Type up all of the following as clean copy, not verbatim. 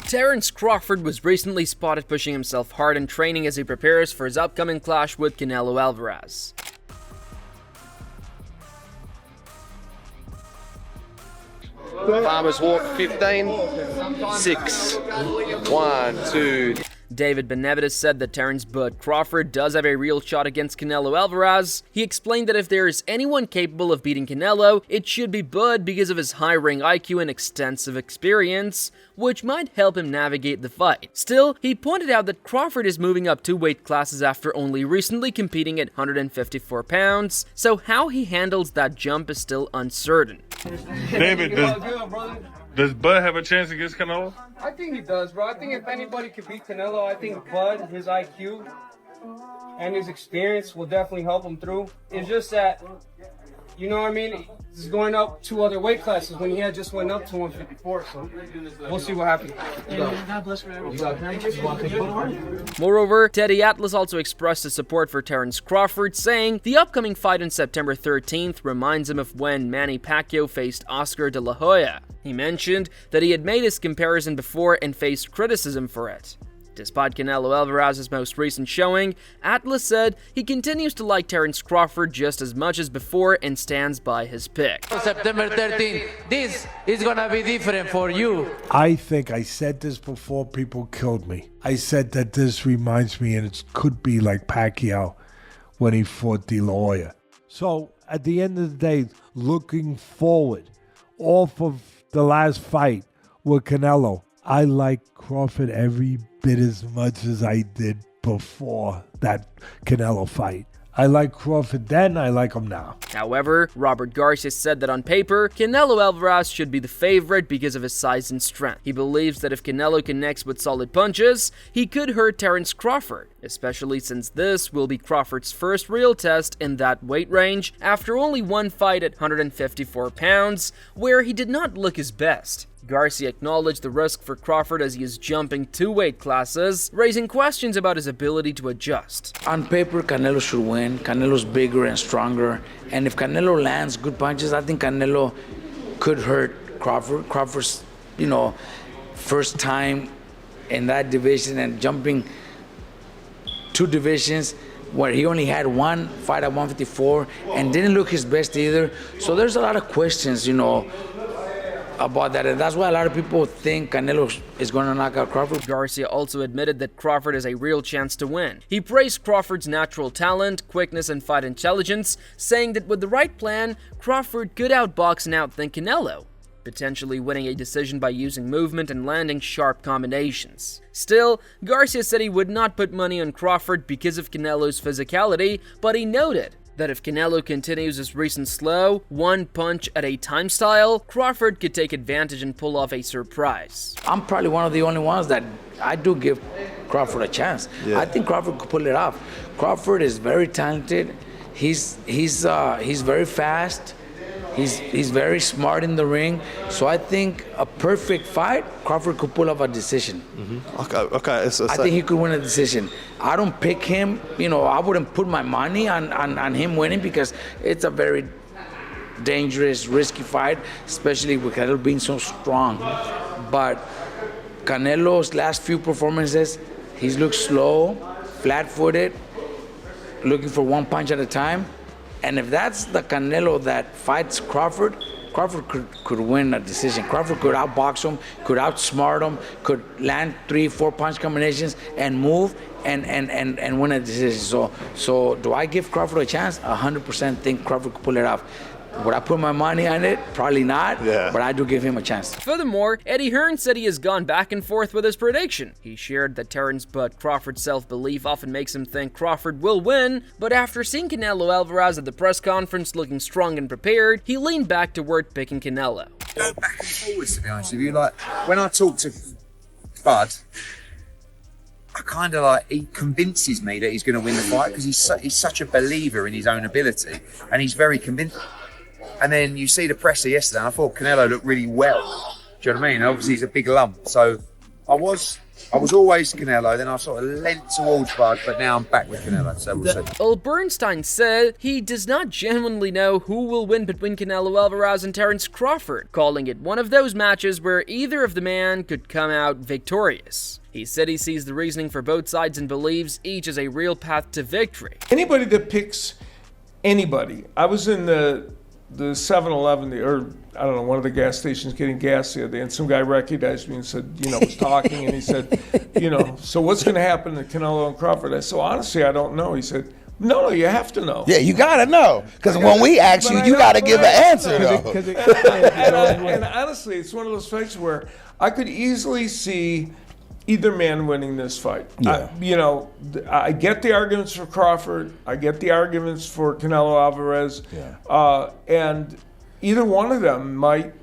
Terence Crawford was recently spotted pushing himself hard in training as he prepares for his upcoming clash with Canelo Alvarez. Farmers walk 15, 6, 1, 2. David Benavides said that Terence "Bud" Crawford does have a real shot against Canelo Alvarez. He explained that if there is anyone capable of beating Canelo, it should be Bud because of his high ring IQ and extensive experience, which might help him navigate the fight. Still, he pointed out that Crawford is moving up 2 weight classes after only recently competing at 154 pounds, so how he handles that jump is still uncertain. David, does Bud have a chance against Canelo? I think he does, bro. I think if anybody could beat Canelo, I think Bud, his IQ and his experience will definitely help him through. It's just that, you know what I mean? He's going up 2 other weight classes when he had just went up to 154, so we'll see what happens. Moreover, Teddy Atlas also expressed his support for Terence Crawford, saying the upcoming fight on September 13th reminds him of when Manny Pacquiao faced Oscar de la Hoya. He mentioned that he had made his comparison before and faced criticism for it. Despite Canelo Alvarez's most recent showing, Atlas said he continues to like Terence Crawford just as much as before and stands by his pick. September 13th, this is gonna be different for you. I think I said this before people killed me. I said that this reminds me, and it could be like Pacquiao when he fought De La Hoya. So at the end of the day, looking forward off of the last fight with Canelo, I like Crawford every bit as much as I did before that Canelo fight. I like Crawford then, I like him now. However, Robert Garcia said that on paper, Canelo Alvarez should be the favorite because of his size and strength. He believes that if Canelo connects with solid punches, he could hurt Terence Crawford, especially since this will be Crawford's first real test in that weight range after only 1 fight at 154 pounds, where he did not look his best. Garcia acknowledged the risk for Crawford as he is jumping 2 weight classes, raising questions about his ability to adjust. On paper, Canelo should win. Canelo's bigger and stronger. And if Canelo lands good punches, I think Canelo could hurt Crawford. Crawford's, first time in that division and jumping 2 divisions where he only had 1 fight at 154 and didn't look his best either. So there's a lot of questions, about that, and that's why a lot of people think Canelo is going to knock out Crawford. Garcia also admitted that Crawford has a real chance to win. He praised Crawford's natural talent, quickness, and fight intelligence, saying that with the right plan, Crawford could outbox and outthink Canelo, potentially winning a decision by using movement and landing sharp combinations. Still, Garcia said he would not put money on Crawford because of Canelo's physicality, but he noted that if Canelo continues his recent slow, 1 punch at a time style, Crawford could take advantage and pull off a surprise. I'm probably one of the only ones that I do give Crawford a chance. Yeah. I think Crawford could pull it off. Crawford is very talented. He's very fast. He's very smart in the ring. So I think a perfect fight, Crawford could pull off a decision. Mm-hmm. Okay. I think he could win a decision. I don't pick him. I wouldn't put my money on him winning because it's a very dangerous, risky fight, especially with Canelo being so strong. But Canelo's last few performances, he's looked slow, flat-footed, looking for 1 punch at a time. And if that's the Canelo that fights Crawford, Crawford could win a decision. Crawford could outbox him, could outsmart him, could land 3-4 punch combinations and move and win a decision. So do I give Crawford a chance? 100% think Crawford could pull it off. Would I put my money on it? Probably not, but I do give him a chance. Furthermore, Eddie Hearn said he has gone back and forth with his prediction. He shared that Terence "Bud" Crawford's self-belief often makes him think Crawford will win, but after seeing Canelo Alvarez at the press conference looking strong and prepared, he leaned back toward picking Canelo. Go back and forwards, to be honest with you. Like, when I talk to Bud, I kind of he convinces me that he's going to win the fight because he's such a believer in his own ability and he's very convinced. And then you see the presser yesterday, and I thought Canelo looked really well. Do you know what I mean? Obviously, he's a big lump, so I was always Canelo, then I sort of leant towards Bud, but now I'm back with Canelo, so we'll see. Well, Bernstein said he does not genuinely know who will win between Canelo Alvarez and Terence Crawford, calling it one of those matches where either of the men could come out victorious. He said he sees the reasoning for both sides and believes each is a real path to victory. Anybody that picks anybody, I was in the 7-Eleven, or I don't know, one of the gas stations getting gas the other day, and some guy recognized me and said, was talking, and he said, so what's going to happen to Canelo and Crawford? I said, honestly, I don't know. He said, no, you have to know. Yeah, you got to know, because when we ask you, you got to give an answer, though. And honestly, it's one of those fights where I could easily see either man winning this fight. Yeah. I get the arguments for Crawford. I get the arguments for Canelo Alvarez. Yeah. And either one of them might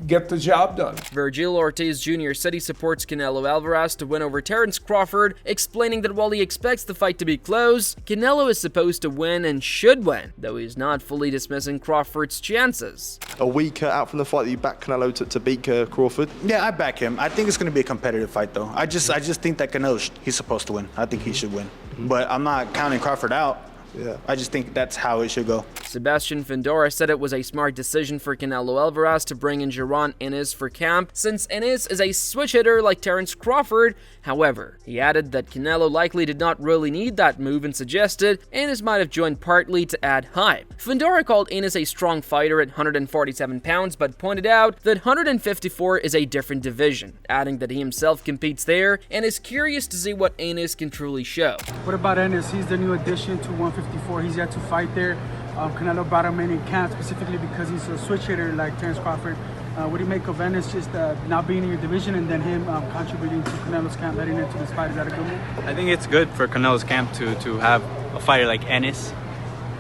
get the job done. Virgil Ortiz Jr. said he supports Canelo Alvarez to win over Terence Crawford, explaining that while he expects the fight to be close, Canelo is supposed to win and should win, though he's not fully dismissing Crawford's chances. A week out from the fight that you back Canelo to beat Crawford? Yeah, I back him. I think it's going to be a competitive fight, though. I just think that Canelo, he's supposed to win. I think he should win. But I'm not counting Crawford out. Yeah. I just think that's how it should go. Sebastian Findora said it was a smart decision for Canelo Alvarez to bring in Jaron Ennis for camp, since Ennis is a switch hitter like Terence Crawford. However, he added that Canelo likely did not really need that move and suggested Ennis might have joined partly to add hype. Findora called Ennis a strong fighter at 147 pounds, but pointed out that 154 is a different division, adding that he himself competes there and is curious to see what Ennis can truly show. What about Ennis? He's the new addition to 154. He's yet to fight there. Canelo brought him in camp specifically because he's a switch hitter like Terence Crawford. What do you make of Ennis just not being in your division and then him contributing to Canelo's camp heading into this fight? Is that a good move? I think it's good for Canelo's camp to have a fighter like Ennis.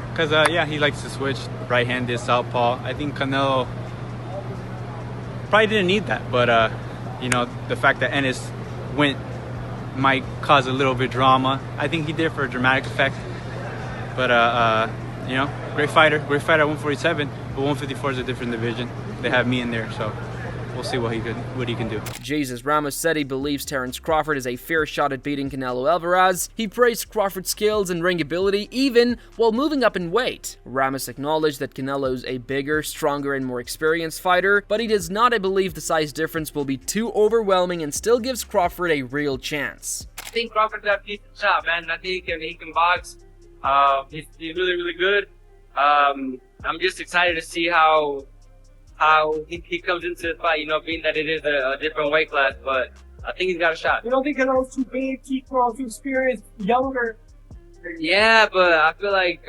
Because, he likes to switch right-handed, southpaw. I think Canelo probably didn't need that. But, the fact that Ennis went might cause a little bit of drama. I think he did it for a dramatic effect. But, great fighter at 147, but 154 is a different division. They have me in there, so we'll see what he can do. Jesus Ramos said he believes Terence Crawford is a fair shot at beating Canelo Alvarez. He praised Crawford's skills and ring ability even while moving up in weight. Ramos acknowledged that Canelo's a bigger, stronger, and more experienced fighter, but he does not believe the size difference will be too overwhelming and still gives Crawford a real chance. I think Crawford's got a decent shot, man. I think he can box. He's really, really good. I'm just excited to see how he comes into the fight, being that it is a different weight class, but I think he's got a shot. You don't think Canelo's too big, too strong, too experienced, younger? Yeah, but I feel like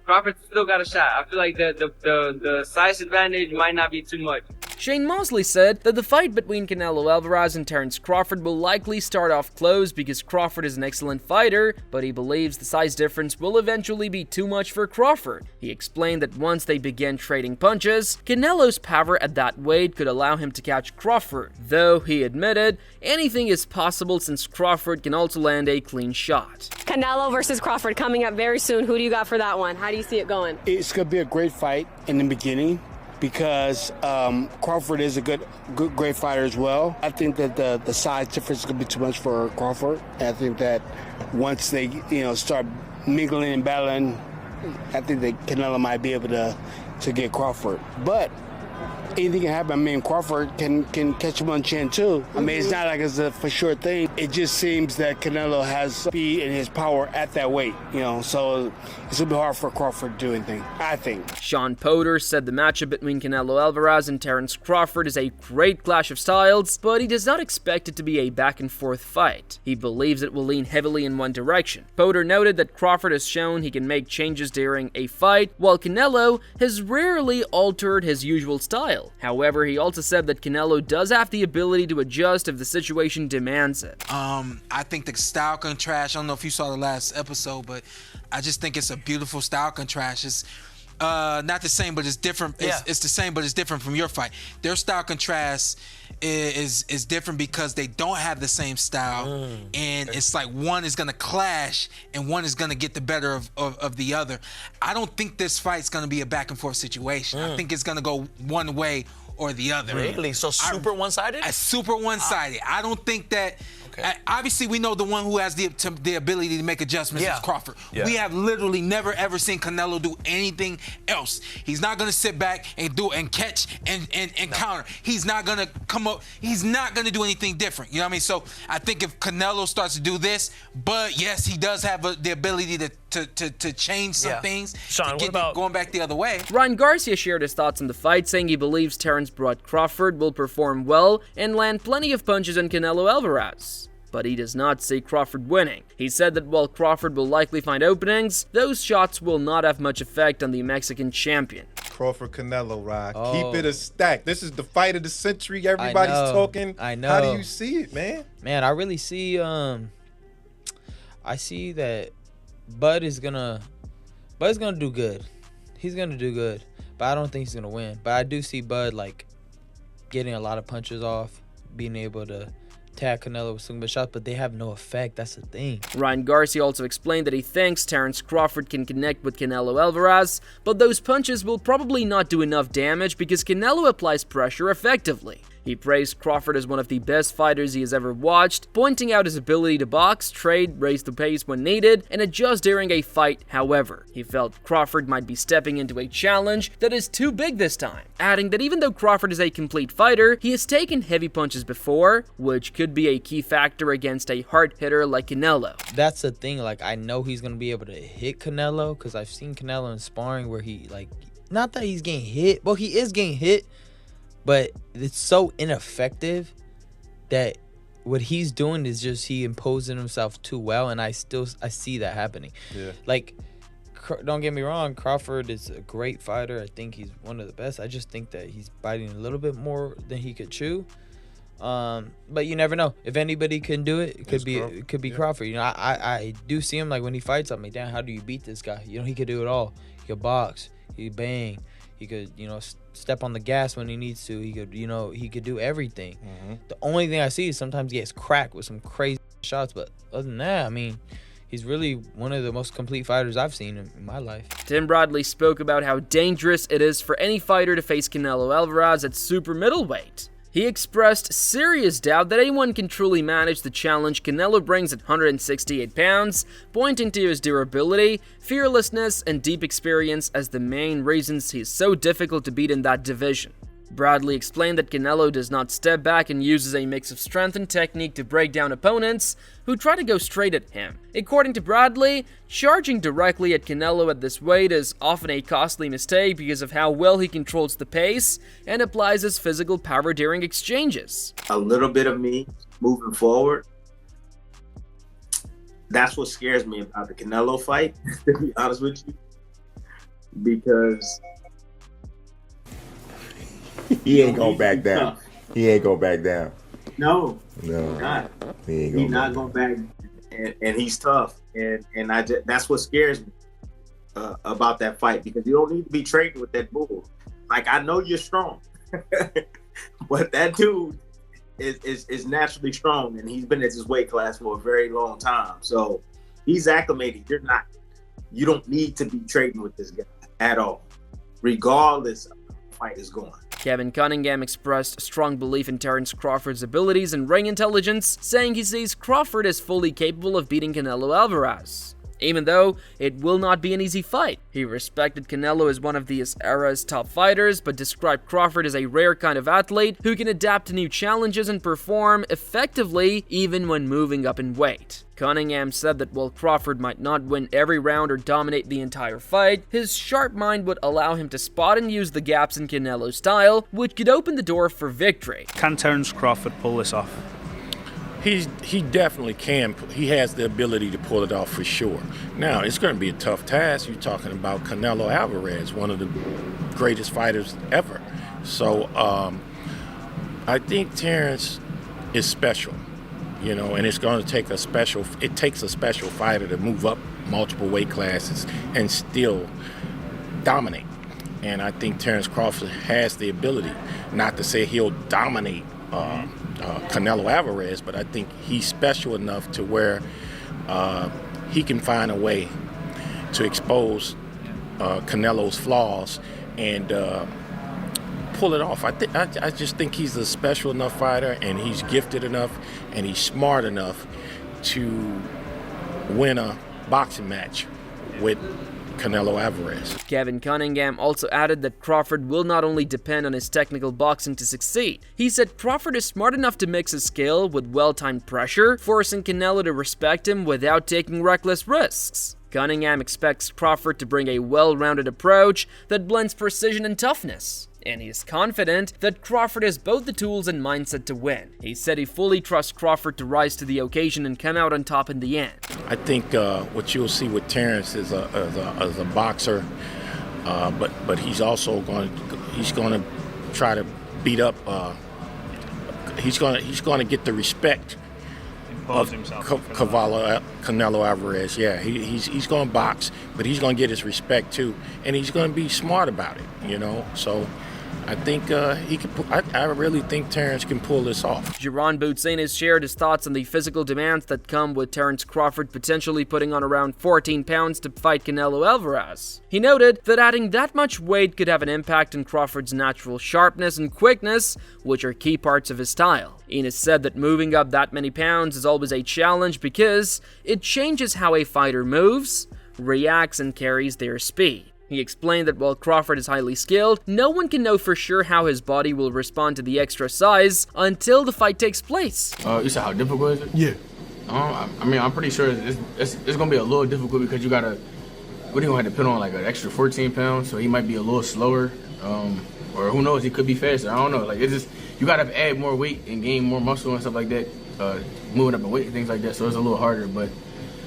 Crawford still got a shot. I feel like the size advantage might not be too much. Shane Mosley said that the fight between Canelo Alvarez and Terence Crawford will likely start off close because Crawford is an excellent fighter, but he believes the size difference will eventually be too much for Crawford. He explained that once they begin trading punches, Canelo's power at that weight could allow him to catch Crawford, though he admitted anything is possible since Crawford can also land a clean shot. Canelo versus Crawford coming up very soon. Who do you got for that one? How do you see it going? It's going to be a great fight in the beginning, because Crawford is a great fighter as well. I think that the size difference is going to be too much for Crawford. I think that once they start mingling and battling, I think that Canelo might be able to get Crawford. But anything can happen. I mean, Crawford can catch him on chin too. I mean, it's not like it's a for sure thing. It just seems that Canelo has speed and his power at that weight, so it's gonna be hard for Crawford to do anything, I think. Sean Potter said the matchup between Canelo Alvarez and Terence Crawford is a great clash of styles, but he does not expect it to be a back-and-forth fight. He believes it will lean heavily in one direction. Potter noted that Crawford has shown he can make changes during a fight, while Canelo has rarely altered his usual style. However, he also said that Canelo does have the ability to adjust if the situation demands it. I think the style contrast, I don't know if you saw the last episode, but I just think it's a beautiful style contrast. It's not the same, but it's different. It's the same, but it's different from your fight. Their style contrast is different because they don't have the same style, and it's like one is gonna clash and one is gonna get the better of the other. I don't think this fight's gonna be a back and forth situation. I think it's gonna go one way or the other. Really? So super one-sided? Super one-sided. I don't think that. Obviously, we know the one who has the ability to make adjustments is Crawford. Yeah. We have literally never ever seen Canelo do anything else. He's not gonna sit back and catch and counter. He's not gonna come up. He's not gonna do anything different. You know what I mean? So I think if Canelo starts to do this, but yes, he does have the ability to change some things. Sean, to get going back the other way. Ryan Garcia shared his thoughts on the fight, saying he believes Terence Crawford will perform well and land plenty of punches on Canelo Alvarez. But he does not see Crawford winning. He said that while Crawford will likely find openings, those shots will not have much effect on the Mexican champion. Crawford Canelo, Rod. Keep it a stack. This is the fight of the century. Everybody's talking. I know. How do you see it, man? Man, I really see I see that Bud is gonna do good. He's gonna do good. But I don't think he's gonna win. But I do see Bud like getting a lot of punches off, being able to tag Canelo with some good shots, but they have no effect. That's the thing. Ryan Garcia also explained that he thinks Terence Crawford can connect with Canelo Alvarez, but those punches will probably not do enough damage because Canelo applies pressure effectively. He praised Crawford as one of the best fighters he has ever watched, pointing out his ability to box, trade, raise the pace when needed, and adjust during a fight. However, he felt Crawford might be stepping into a challenge that is too big this time, adding that even though Crawford is a complete fighter, he has taken heavy punches before, which could be a key factor against a hard hitter like Canelo. That's the thing, like I know he's gonna be able to hit Canelo because I've seen Canelo in sparring where he not that he's getting hit, well he is getting hit, but it's so ineffective that what he's doing is just he imposing himself too well, and I see that happening. Yeah. Like, don't get me wrong, Crawford is a great fighter. I think he's one of the best. I just think that he's biting a little bit more than he could chew. But you never know. If anybody can do it, it could be Crawford. You know, I do see him like when he fights. I'm like, damn, how do you beat this guy? You know, he could do it all. He could box. He could bang. He could, you know, step on the gas when he needs to. He could, you know, he could do everything. The only thing I see is sometimes he gets cracked with some crazy shots. But other than that, I mean, he's really one of the most complete fighters I've seen in my life. Tim Bradley spoke about how dangerous it is for any fighter to face Canelo Alvarez at super middleweight. He expressed serious doubt that anyone can truly manage the challenge Canelo brings at 168 pounds, pointing to his durability, fearlessness, and deep experience as the main reasons he is so difficult to beat in that division. Bradley explained that Canelo does not step back and uses a mix of strength and technique to break down opponents who try to go straight at him. According to Bradley, charging directly at Canelo at this weight is often a costly mistake because of how well he controls the pace and applies his physical power during exchanges. A little bit of me moving forward. That's what scares me about the Canelo fight, to be honest with you, because he ain't gonna back down. He ain't gonna back down. No, not. He ain't he's not gonna back, and he's tough, and that's what scares me about that fight, because you don't need to be trading with that bull. Like, I know you're strong, but that dude is naturally strong, and he's been at this weight class for a very long time, so he's acclimated. You're not. You don't need to be trading with this guy at all, regardless of how the fight is going. Kevin Cunningham expressed strong belief in Terence Crawford's abilities and ring intelligence, saying he sees Crawford as fully capable of beating Canelo Alvarez, even though it will not be an easy fight. He respected Canelo as one of his era's top fighters, but described Crawford as a rare kind of athlete who can adapt to new challenges and perform effectively even when moving up in weight. Cunningham said that while Crawford might not win every round or dominate the entire fight, his sharp mind would allow him to spot and use the gaps in Canelo's style, which could open the door for victory. Can Terence Crawford pull this off? He definitely can. He has the ability to pull it off for sure. Now, it's going to be a tough task. You're talking about Canelo Alvarez, one of the greatest fighters ever. So I think Terence is special, you know, and it's going to take it takes a special fighter to move up multiple weight classes and still dominate. And I think Terence Crawford has the ability, not to say he'll dominate Canelo Alvarez, but I think he's special enough to where he can find a way to expose Canelo's flaws and pull it off. I just think he's a special enough fighter, and he's gifted enough, and he's smart enough to win a boxing match with Canelo Alvarez. Kevin Cunningham also added that Crawford will not only depend on his technical boxing to succeed. He said Crawford is smart enough to mix his skill with well-timed pressure, forcing Canelo to respect him without taking reckless risks. Cunningham expects Crawford to bring a well-rounded approach that blends precision and toughness, and he is confident that Crawford has both the tools and mindset to win. He said he fully trusts Crawford to rise to the occasion and come out on top in the end. I think what you'll see with Terence is a boxer, but he's also going to try to beat up. He's going to get the respect of Canelo Alvarez. Yeah, he's going to box, but he's going to get his respect too, and he's going to be smart about it. You know, so. I think he can. I really think Terence can pull this off. Jaron Bootsane has shared his thoughts on the physical demands that come with Terence Crawford potentially putting on around 14 pounds to fight Canelo Alvarez. He noted that adding that much weight could have an impact on Crawford's natural sharpness and quickness, which are key parts of his style. Enos said that moving up that many pounds is always a challenge because it changes how a fighter moves, reacts, and carries their speed. He explained that while Crawford is highly skilled, no one can know for sure how his body will respond to the extra size until the fight takes place. You said how difficult is it? Yeah. I mean, I'm pretty sure it's going to be a little difficult because you got to, what are you going to have to put on, like an extra 14 pounds, so he might be a little slower, or who knows, he could be faster, I don't know. Like, it's just, you got to add more weight and gain more muscle and stuff like that, moving up in weight and things like that, so it's a little harder, but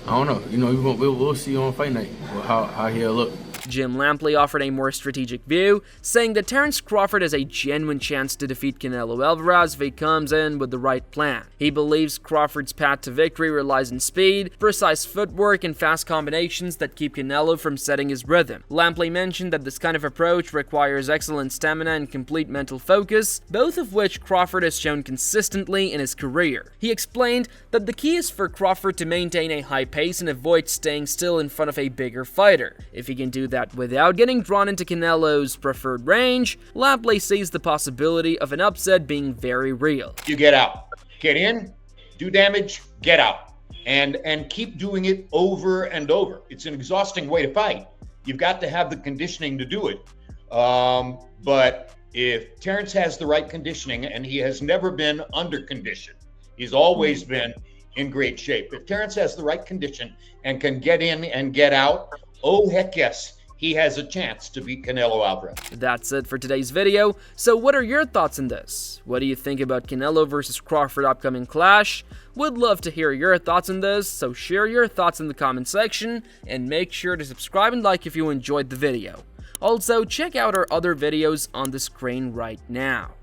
I don't know. You know, we'll see on fight night how he'll look. Jim Lampley offered a more strategic view, saying that Terence Crawford has a genuine chance to defeat Canelo Alvarez if he comes in with the right plan. He believes Crawford's path to victory relies on speed, precise footwork, and fast combinations that keep Canelo from setting his rhythm. Lampley mentioned that this kind of approach requires excellent stamina and complete mental focus, both of which Crawford has shown consistently in his career. He explained that the key is for Crawford to maintain a high pace and avoid staying still in front of a bigger fighter. If he can do that without getting drawn into Canelo's preferred range, Lampley sees the possibility of an upset being very real. You get out, get in, do damage, get out, and keep doing it over and over. It's an exhausting way to fight. You've got to have the conditioning to do it. But if Terence has the right conditioning, and he has never been under condition, he's always been in great shape. If Terence has the right condition and can get in and get out, oh heck yes, he has a chance to beat Canelo Alvarez. That's it for today's video. So what are your thoughts on this? What do you think about Canelo versus Crawford upcoming clash? Would love to hear your thoughts on this, so share your thoughts in the comment section, and make sure to subscribe and like if you enjoyed the video. Also, check out our other videos on the screen right now.